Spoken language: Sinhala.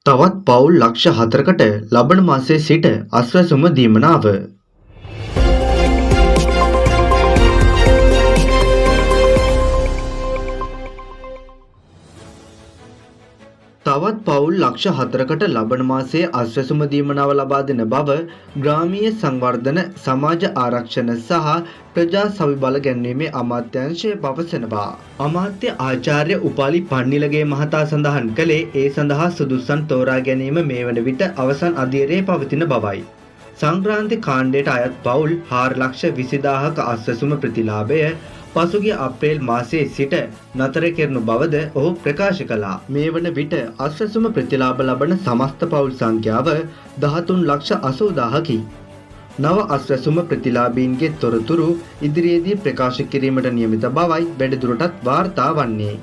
තවත් පවුල් ලක්ෂ 4කට ලබන මාසයේ සිට අස්වැසුම දීමනාව. තවත් පවුල් ලක්ෂ 4කට ලබන මාසයේ අස්වැසුම දීමනාව ලබා දෙන බව ග්‍රාමීය සංවර්ධන සමාජ ආරක්ෂණ සහ ප්‍රජා සවිබල ගැන්වීමේ අමාත්‍යාංශය පවසනවා. අමාත්‍ය ආචාර්ය උපාලි පන්නිලගේ මහතා සඳහන් කළේ ඒ සඳහා සුදුස්සන් තෝරා ගැනීම මේ වන විට අවසන් අධීරයේ පවතින බවයි. සංක්‍රාන්ති කාණ්ඩයට අයත් පවුල් 4,20,000ක අස්වැසුම ප්‍රතිලාභය පසුගිය අප්‍රේල් මාසයේ සිට නතර කෙරෙනු බවද ඔහු ප්‍රකාශ කළා. මේ වන විට අස්වැසුම ප්‍රතිලාභ ලබන සමස්ත පවුල් සංඛ්‍යාව 13,80,000කි. නව අස්වැසුම ප්‍රතිලාභීන්ගේ තොරතුරු ඉදිරියේදී ප්‍රකාශ කිරීමට නියමිත බවයි වැඩිදුරටත් වාර්තා වන්නේ.